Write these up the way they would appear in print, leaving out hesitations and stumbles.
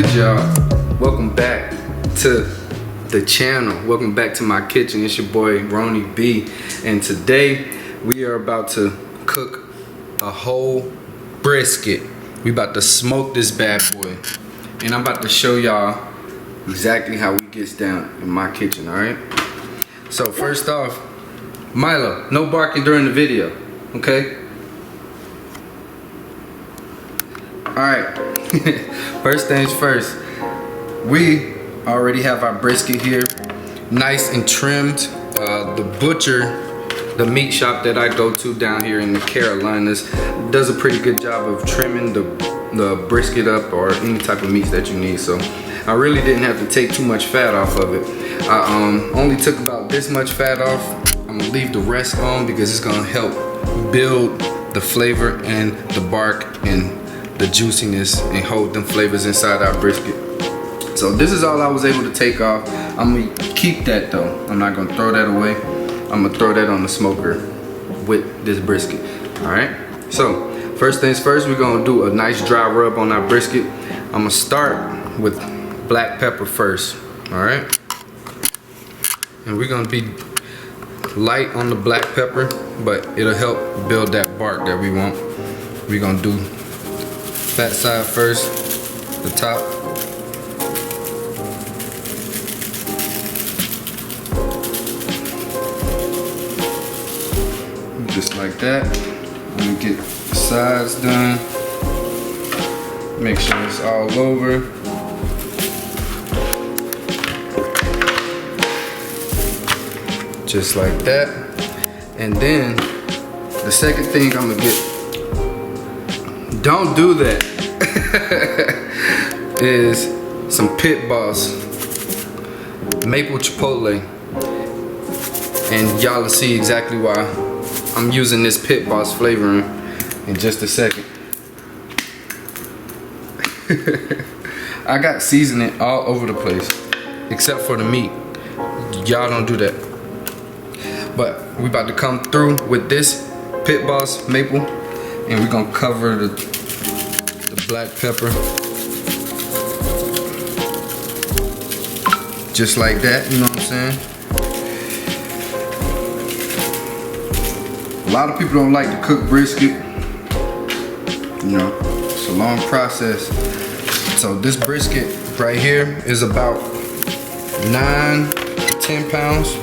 good, y'all? Welcome back to the channel. Welcome back to my kitchen. It's your boy Ronnie B, and today we are about to cook a whole brisket. We about to smoke this bad boy, and I'm about to show y'all exactly how it gets down in my kitchen. All right. So first off, Milo, no barking during the video, okay? All right. First things first, we already have our brisket here, nice and trimmed. The butcher, the meat shop that I go to down here in the Carolinas, does a pretty good job of trimming the brisket up, or any type of meats that you need. So I really didn't have to take too much fat off of it. I only took about this much fat off. I'm gonna leave the rest on because it's gonna help build the flavor and the bark and the juiciness and hold them flavors inside our brisket. So this is all I was able to take off. I'm gonna keep that though. I'm not gonna throw that away. I'm gonna throw that on the smoker with this brisket. All right. So first things first, we're gonna do a nice dry rub on our brisket. I'm gonna start with black pepper first. All right. And we're gonna be light on the black pepper, but it'll help build that bark that we want. We're gonna do fat side first, the top. Just like that. I'm gonna get the sides done. Make sure it's all over. Just like that. And then the second thing I'm gonna get, don't do that, is some Pit Boss maple chipotle. And y'all will see exactly why I'm using this Pit Boss flavoring in just a second. I got seasoning all over the place except for the meat. Y'all don't do that. But we about to come through with this Pit Boss maple, and we're gonna cover the black pepper just like that, you know what I'm saying? A lot of people don't like to cook brisket. You know, it's a long process. So this brisket right here is about 9 to 10 pounds.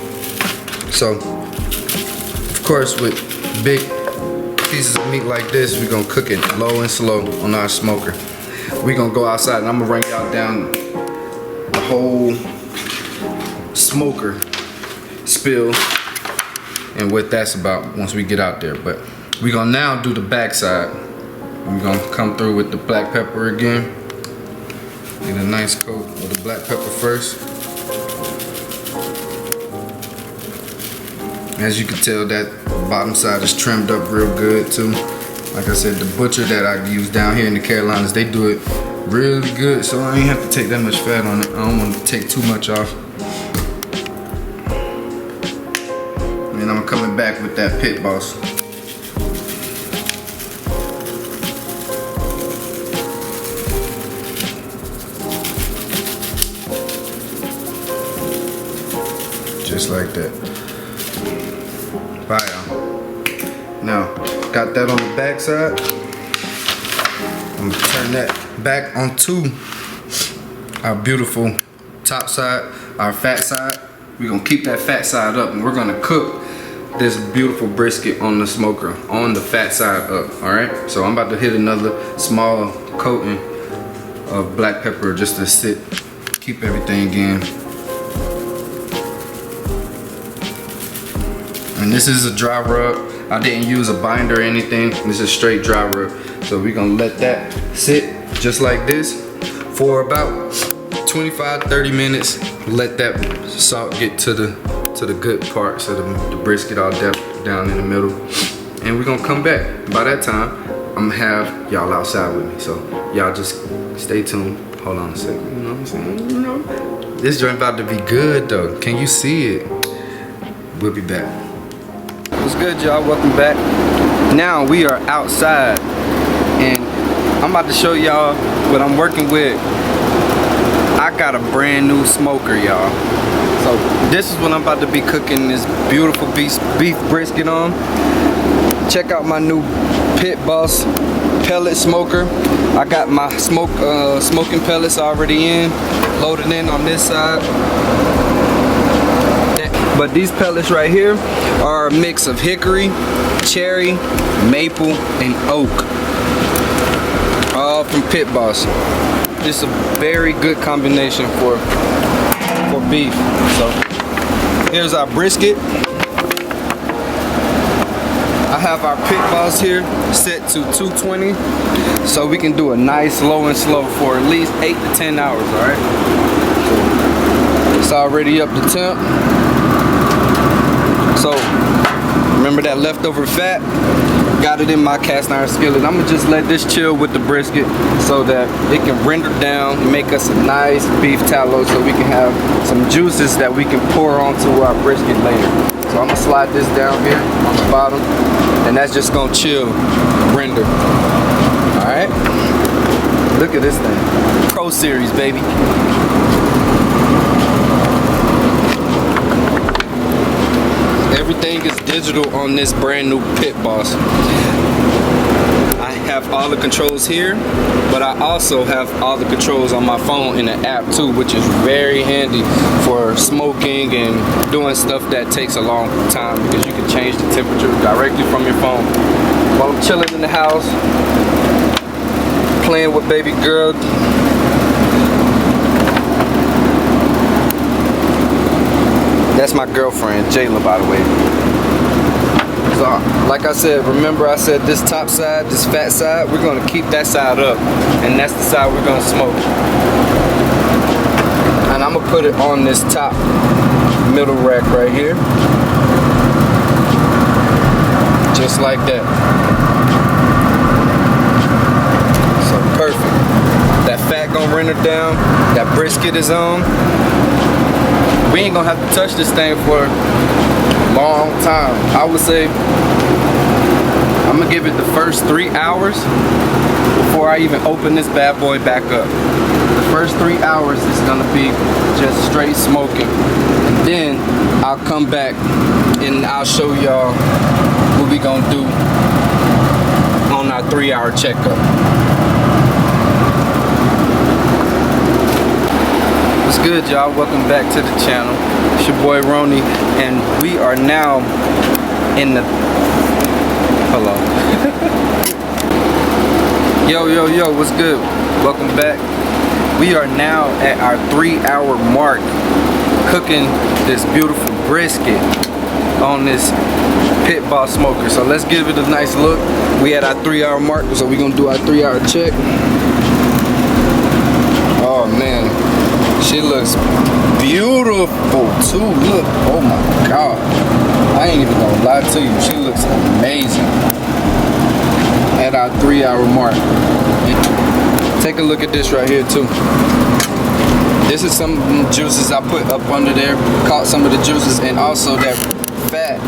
So of course, with big pieces of meat like this, we're gonna cook it low and slow on our smoker. We're gonna go outside and I'm gonna run y'all down the whole smoker spill and what that's about once we get out there. But we're gonna now do the back side. We're gonna come through with the black pepper again. Get a nice coat of the black pepper first. As you can tell, that bottom side is trimmed up real good too. Like I said, the butcher that I use down here in the Carolinas, they do it really good, so I ain't have to take that much fat on it. I don't want to take too much off. And I'm coming back with that Pit Boss. Just like that. Bye, y'all. Now, got that on the back side. I'm gonna turn that back onto our beautiful top side, our fat side. We're gonna keep that fat side up, and we're gonna cook this beautiful brisket on the smoker, on the fat side up, all right? So I'm about to hit another small coating of black pepper just to keep everything in. And this is a dry rub. I didn't use a binder or anything. This is straight dry rub. So we're gonna let that sit just like this for about 25-30 minutes. Let that salt get to the good parts of the brisket all down in the middle. And we're gonna come back. By that time, I'm gonna have y'all outside with me. So y'all just stay tuned. Hold on a second. You know what I'm saying? You know, this joint about to be good though. Can you see it? We'll be back. What's good, y'all? Welcome back. Now we are outside, and I'm about to show y'all what I'm working with I got a brand new smoker, y'all. So this is what I'm about to be cooking this beautiful beef brisket on. Check out my new Pit Boss pellet smoker. I got my smoking pellets already loaded in on this side. But these pellets right here are a mix of hickory, cherry, maple, and oak. All from Pit Boss. It's a very good combination for beef. So here's our brisket. I have our Pit Boss here set to 220, so we can do a nice low and slow for at least 8 to 10 hours. All right. So it's already up to temp. So remember that leftover fat? Got it in my cast iron skillet. I'm gonna just let this chill with the brisket so that it can render down and make us a nice beef tallow, so we can have some juices that we can pour onto our brisket later. So I'm gonna slide this down here on the bottom, and that's just gonna chill, render. All right. Look at this thing. Pro Series, baby. Everything is digital on this brand new Pit Boss. I have all the controls here, but I also have all the controls on my phone in the app too, which is very handy for smoking and doing stuff that takes a long time, because you can change the temperature directly from your phone. While I'm chilling in the house, playing with baby girl. That's my girlfriend, Jayla, by the way. So, like I said, remember I said this top side, this fat side, we're gonna keep that side up, and that's the side we're gonna smoke. And I'm gonna put it on this top middle rack right here. Just like that. So perfect. That fat gonna render down, that brisket is on. We ain't gonna have to touch this thing for a long time. I would say I'm gonna give it the first 3 hours before I even open this bad boy back up. The first 3 hours is gonna be just straight smoking. And then I'll come back and I'll show y'all what we gonna do on our 3-hour checkup. What's good, y'all? Welcome back to the channel. It's your boy Roni, and we are now in the hello. Yo, what's good? Welcome back. We are now at our 3-hour mark cooking this beautiful brisket on this Pit Boss smoker. So let's give it a nice look. We at our 3-hour mark, so we're gonna do our 3-hour check. Oh man, she looks beautiful too. Look, oh my god, I ain't even gonna lie to you, she looks amazing at our 3-hour mark. Take a look at this right here too. This is some juices I put up under there, caught some of the juices, and also that fat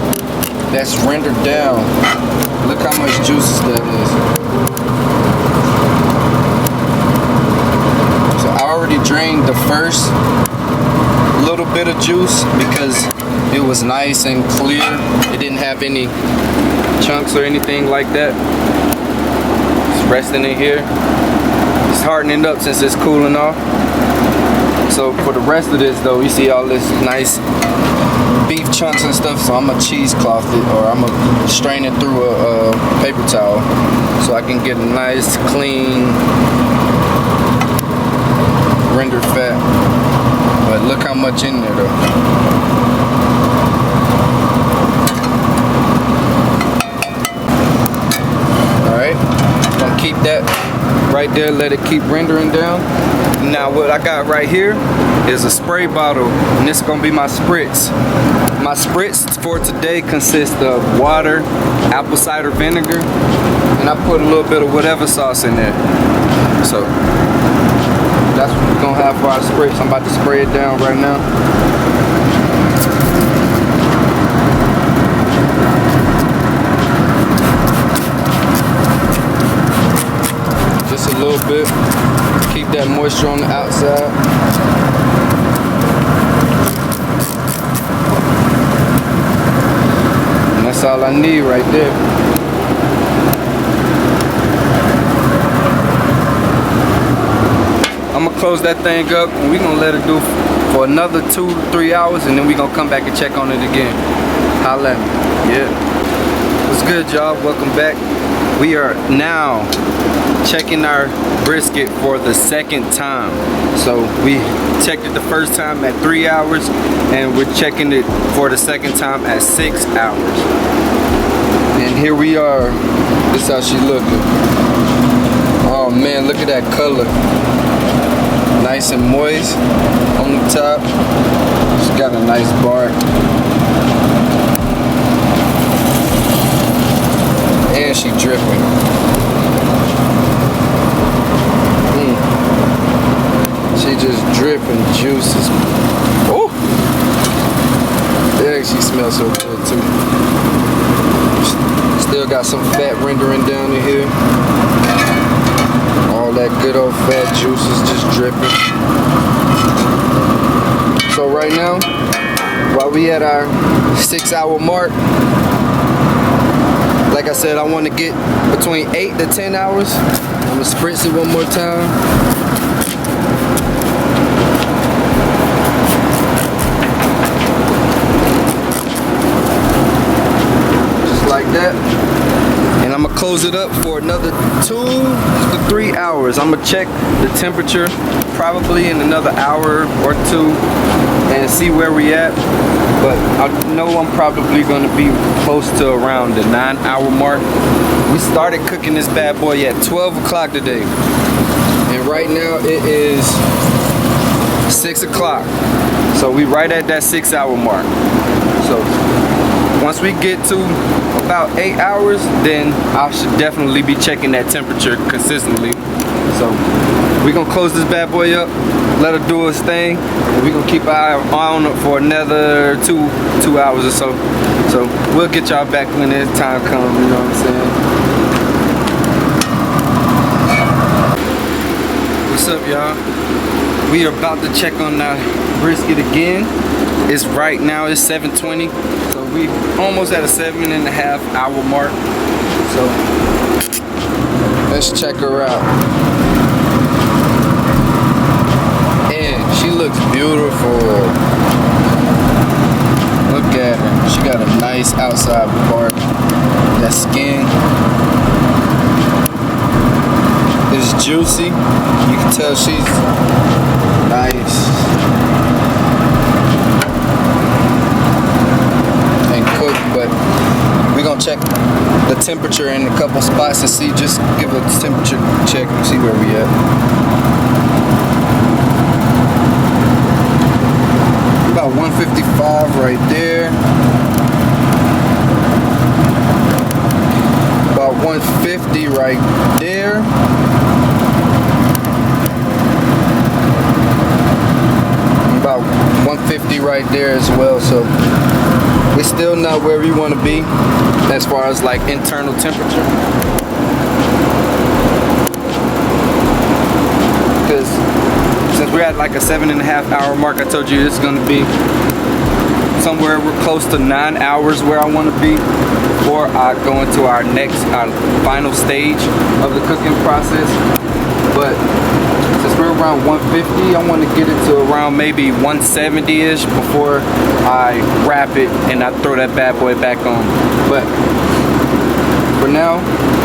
that's rendered down. Look how much juices that is. So I already drained the first little bit of juice because it was nice and clear. It didn't have any chunks or anything like that. It's resting in here. It's hardening up since it's cooling off. So for the rest of this though, you see all this nice beef chunks and stuff, so I'm gonna cheesecloth it, or I'm gonna strain it through a paper towel so I can get a nice clean rendered fat. But look how much in there though. Alright, gonna keep that right there, let it keep rendering down. Now what I got right here is a spray bottle, and this is gonna be my spritz. My spritz for today consists of water, apple cider vinegar, and I put a little bit of whatever sauce in there. So that's what we're gonna have for our spritz. I'm about to spray it down right now. Just a little bit. Keep that moisture on the outside. And that's all I need right there. I'm gonna close that thing up and we're gonna let it do for another 2 to 3 hours, and then we're gonna come back and check on it again. Holla at me. Yeah. What's good, y'all? Welcome back. We are now checking our brisket for the second time. So we checked it the first time at 3 hours, and we're checking it for the second time at 6 hours. And here we are. This is how she looking. Oh man, look at that color. Nice and moist on the top. She's got a nice bark. And she dripping. She just dripping juices. Oh! Yeah, she smells so good too. Still got some fat rendering down in here. All that good old fat juices just dripping. So right now, while we at our 6 hour mark, like I said, I want to get between 8 to 10 hours. I'm gonna spritz it one more time. Just like that. And I'm gonna close it up for another 2 to 3 hours. I'm gonna check the temperature probably in another hour or 2 and see where we at. But I know I'm probably gonna be close to around the 9 hour mark. We started cooking this bad boy at 12 o'clock today. And right now it is 6 o'clock. So we right at that 6 hour mark. So once we get to about 8 hours, then I should definitely be checking that temperature consistently. So we're gonna close this bad boy up, let her do its thing, and we're gonna keep an eye on it for another two hours or so. So we'll get y'all back when the time comes, you know what I'm saying? What's up, y'all? We are about to check on our brisket again. It's right now, it's 7:20. So we almost at a 7.5 hour mark. So let's check her out. And she looks beautiful. Look at her. She got a nice outside part. That skin is juicy. You can tell she's nice and cooked, but we're gonna check the temperature in a couple spots to see, just give a temperature check and see where we at. About 155 right there. About 150 right there. About 150 right there as well. So we're still not where we want to be as far as like internal temperature, because since we're at like a 7.5 hour mark, I told you it's gonna be somewhere we're close to 9 hours where I want to be before I go into our final stage of the cooking process. But since we're around 150, I want to get it to around maybe 170-ish before I wrap it and I throw that bad boy back on. But for now,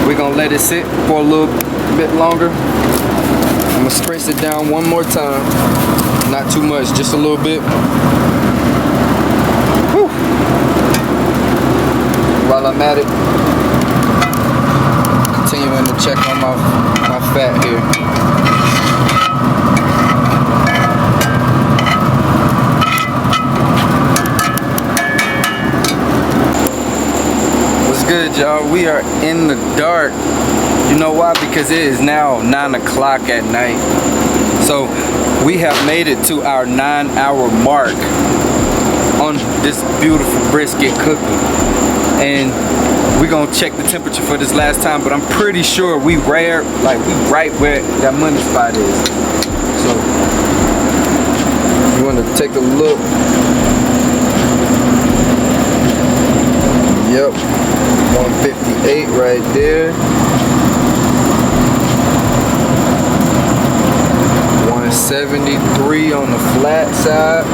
we're gonna let it sit for a little bit longer. I'm gonna spritz it down one more time. Not too much, just a little bit. Whew. While I'm at it, continuing to check on my fat here. What's good, y'all? We are in the dark. You know why? Because it is now 9 o'clock at night. So we have made it to our 9 hour mark on this beautiful brisket cooking. And we're gonna check the temperature for this last time, but I'm pretty sure we right where that money spot is. So you want to take a look. Yep, 158 right there. 173 on the flat side.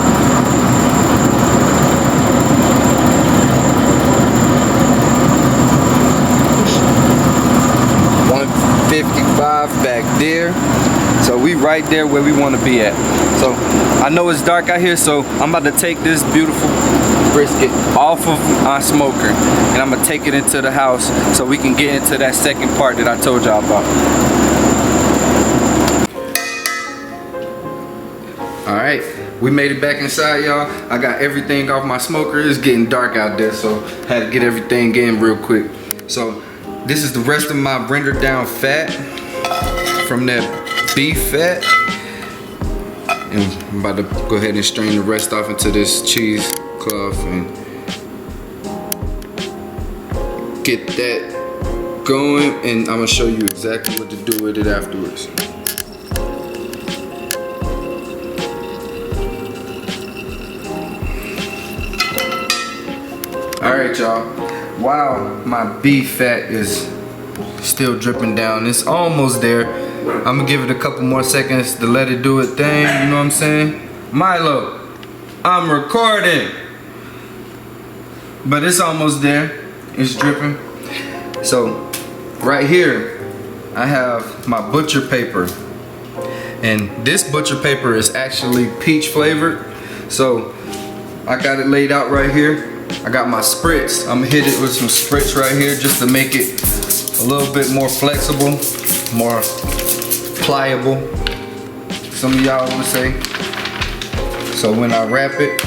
Back there. So we right there where we want to be at. So I know it's dark out here, so I'm about to take this beautiful brisket off of my smoker and I'm gonna take it into the house so we can get into that second part that I told y'all about. Alright, we made it back inside, y'all. I got everything off my smoker. It's getting dark out there, so had to get everything in real quick. So this is the rest of my rendered down fat from that beef fat, and I'm about to go ahead and strain the rest off into this cheesecloth and get that going, and I'm gonna show you exactly what to do with it afterwards. Alright, y'all, while my beef fat is still dripping down, it's almost there. I'm gonna give it a couple more seconds to let it do its thing, you know what I'm saying? Milo, I'm recording. But it's almost there. It's dripping. So right here I have my butcher paper. And this butcher paper is actually peach flavored. So I got it laid out right here. I got my spritz. I'm gonna hit it with some spritz right here just to make it a little bit more flexible, more pliable, some of y'all would say. So when I wrap it,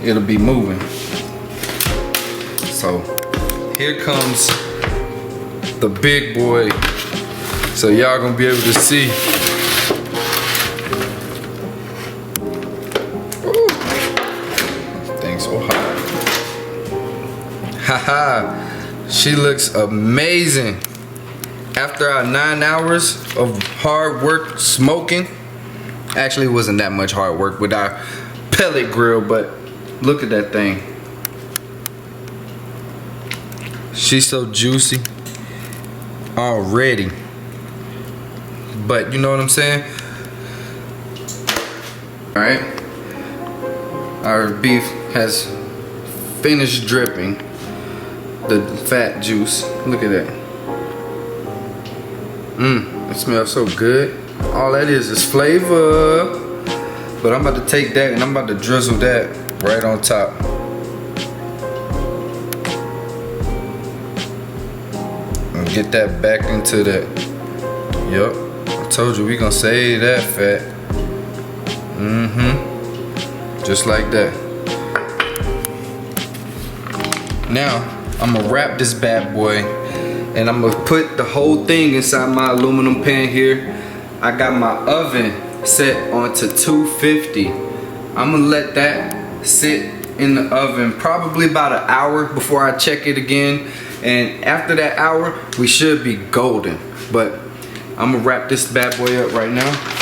it'll be moving. So here comes the big boy. So y'all gonna be able to see. Ooh, thing's so hot. Haha, she looks amazing. After our 9 hours of hard work smoking, actually it wasn't that much hard work with our pellet grill, but look at that thing. She's so juicy already. But you know what I'm saying? Alright. Our beef has finished dripping the fat juice. Look at that. It smells so good. All that is flavor. But I'm about to take that and I'm about to drizzle that right on top. And get that back into that. Yup. I told you we gonna save that fat. Just like that. Now, I'm gonna wrap this bad boy and I'm gonna put the whole thing inside my aluminum pan here. I got my oven set onto 250. I'm gonna let that sit in the oven probably about an hour before I check it again. And after that hour, we should be golden. But I'm gonna wrap this bad boy up right now.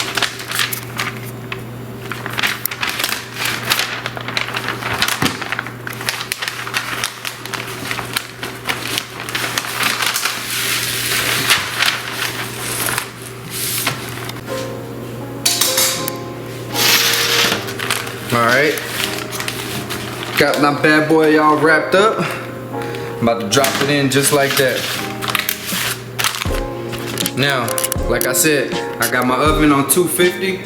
Alright, got my bad boy all wrapped up. I'm about to drop it in just like that. Now, like I said, I got my oven on 250.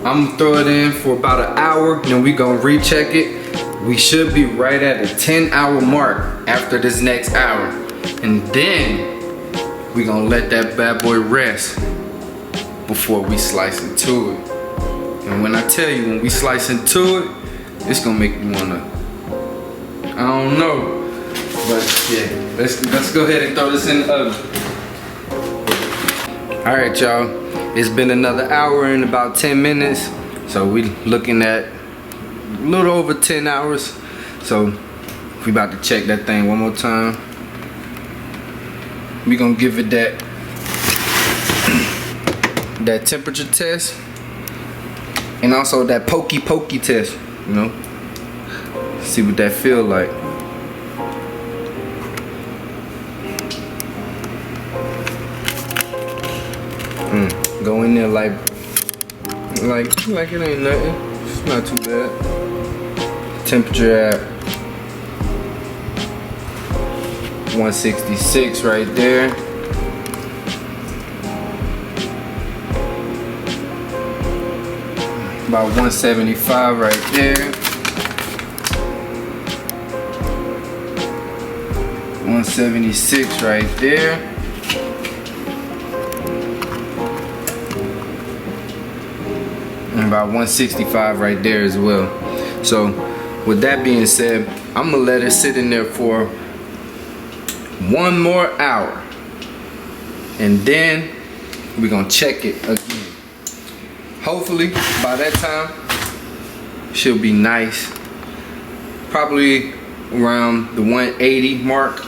I'm gonna throw it in for about an hour, and then we gonna recheck it. We should be right at a 10-hour mark after this next hour. And then we gonna let that bad boy rest before we slice into it. And when I tell you, when we slice into it, it's gonna make you wanna, I don't know. But yeah, let's go ahead and throw this in the oven. Alright y'all, it's been another hour and about 10 minutes. So we looking at a little over 10 hours. So we about to check that thing one more time. We gonna give it that that temperature test, and also that pokey test, you know. See what that feel like. Go in there like it ain't nothing. It's not too bad. Temperature at 166 right there. About 175 right there. 176 right there. And about 165 right there as well. So with that being said, I'm gonna let it sit in there for 1 more hour, and then we're gonna check it again. Hopefully by that time she'll be nice, probably around the 180 mark,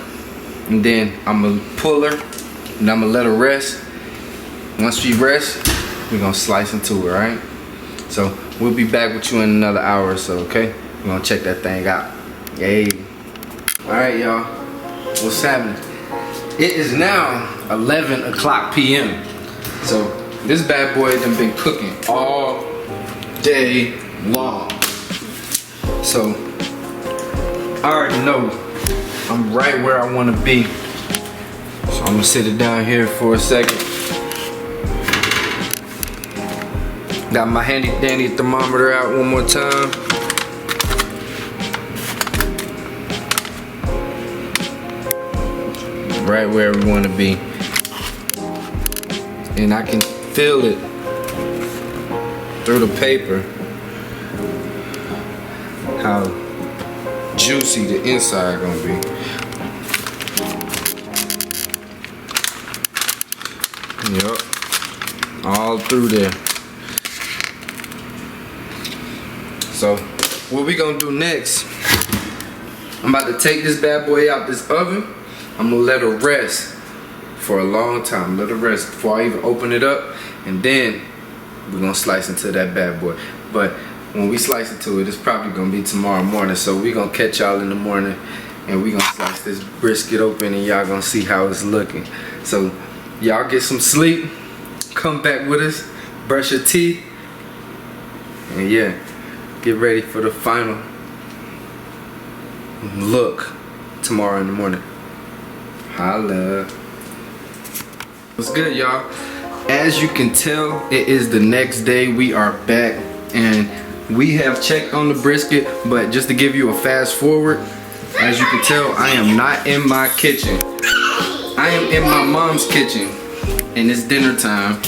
and then I'm gonna pull her and I'm gonna let her rest. Once she rests, we're gonna slice into her, right? So we'll be back with you in another hour or so, okay? We're gonna check that thing out. Yay. Alright, y'all. What's happening? It is now 11 o'clock p.m. So this bad boy done been cooking all day long. So I already know I'm right where I want to be. So I'm gonna sit it down here for a second. Got my handy dandy thermometer out one more time. Right where we want to be. And I can feel it through the paper how juicy the inside gonna be. Yup, all through there. So what we gonna do next, I'm about to take this bad boy out this oven. I'm gonna let her rest for a long time. Let her rest before I even open it up, and then we're gonna slice into that bad boy. But when we slice into it, it's probably gonna be tomorrow morning. So we gonna catch y'all in the morning, and we gonna slice this brisket open, and y'all gonna see how it's looking. So y'all get some sleep, come back with us, brush your teeth, and yeah, get ready for the final look tomorrow in the morning. Holla. What's good, y'all? As you can tell, it is the next day. We are back, and we have checked on the brisket, but just to give you a fast forward, as you can tell, I am not in my kitchen. I am in my mom's kitchen, and it's dinner time.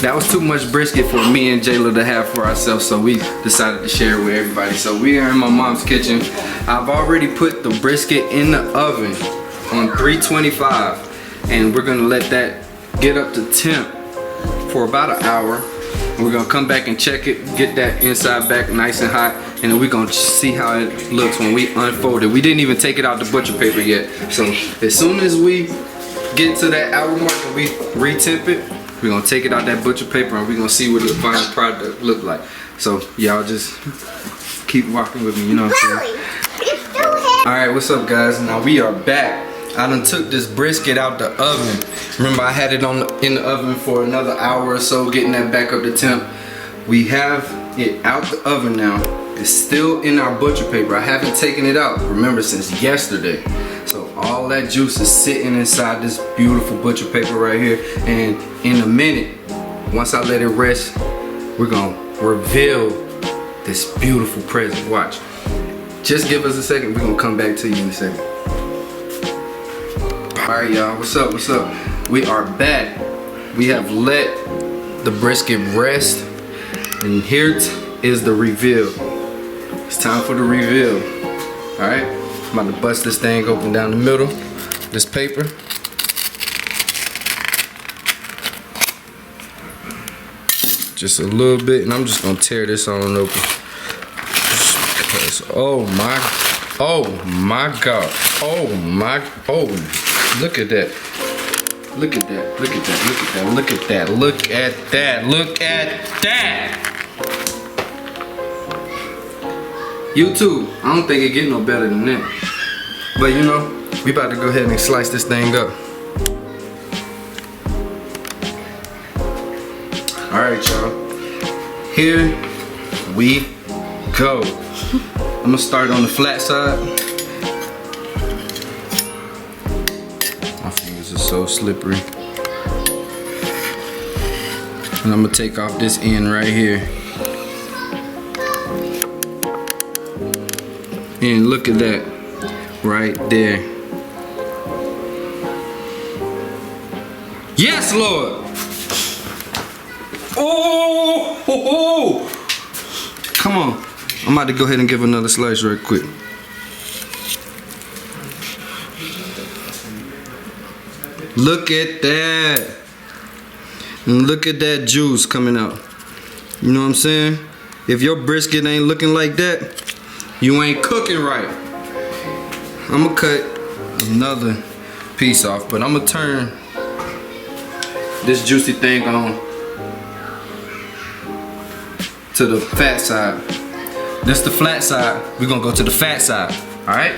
That was too much brisket for me and Jayla to have for ourselves, so we decided to share it with everybody. So we are in my mom's kitchen. I've already put the brisket in the oven on 325, and we're gonna let that get up to temp for about an hour. We're gonna come back and check it, get that inside back nice and hot, and then we're gonna see how it looks when we unfold it. We didn't even take it out the butcher paper yet, so as soon as we get to that hour mark and we re-temp it, we're gonna take it out that butcher paper, and we're gonna see what the final product look like. So y'all just keep walking with me, you know what I'm saying? Alright, what's up, guys? Now we are back. I done took this brisket out the oven. Remember, I had it in the oven for another hour or so, getting that back up to temp. We have it out the oven now. It's still in our butcher paper. I haven't taken it out, remember, since yesterday. So all that juice is sitting inside this beautiful butcher paper right here. And in a minute, once I let it rest, we're gonna reveal this beautiful present. Watch. Just give us a second. We're gonna come back to you in a second. Alright, y'all, what's up, what's up? We are back. We have let the brisket rest, and here is the reveal. It's time for the reveal. Alright, I'm about to bust this thing open down the middle, this paper. Just a little bit, and I'm just gonna tear this on open. Because, oh my god, oh, look at that. Look at that. Look at that. Look at that. Look at that. Look at that. Look at that. YouTube, I don't think it get no better than that. But you know, we about to go ahead and slice this thing up. Alright, y'all. Here we go. I'm gonna start on the flat side. My fingers are so slippery. And I'm gonna take off this end right here. And look at that right there. Yes, Lord. Oh, oh, oh. Come on. I'm about to go ahead and give another slice right quick. Look at that. And look at that juice coming out. You know what I'm saying? If your brisket ain't looking like that, you ain't cooking right. I'm gonna cut another piece off, but I'm gonna turn this juicy thing on to the fat side. This the flat side. We're gonna go to the fat side. All right.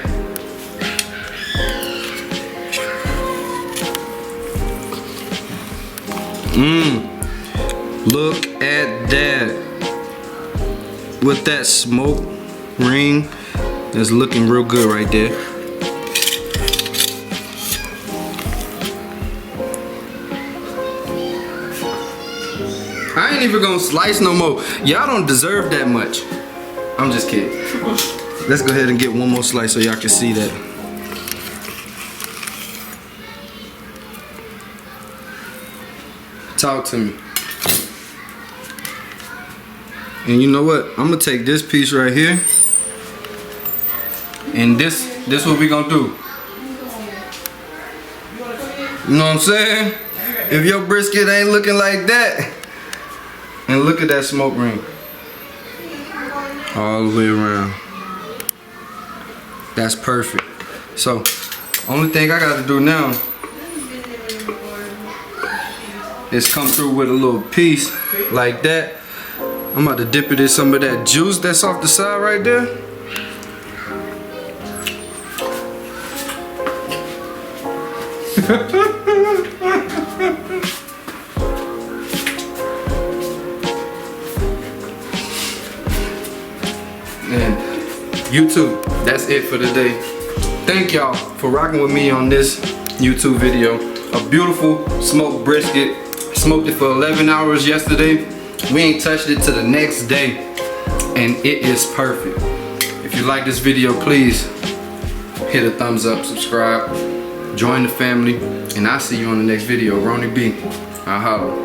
Look at that. With that smoke ring, that's looking real good right there. I ain't even gonna slice no more. Y'all don't deserve that much. I'm just kidding. Let's go ahead and get one more slice so y'all can see that. Talk to me. And you know what? I'm gonna take this piece right here. And this what we gonna do. You know what I'm saying? If your brisket ain't looking like that, and look at that smoke ring. All the way around. That's perfect. So, only thing I gotta do now is come through with a little piece like that. I'm about to dip it in some of that juice that's off the side right there. And YouTube, that's it for today. Thank y'all for rocking with me on this YouTube video. A beautiful smoked brisket. Smoked it for 11 hours yesterday. We ain't touched it till the next day. And it is perfect. If you like this video, please hit a thumbs up, subscribe, join the family, and I'll see you on the next video. Ronnie B. I'll holla.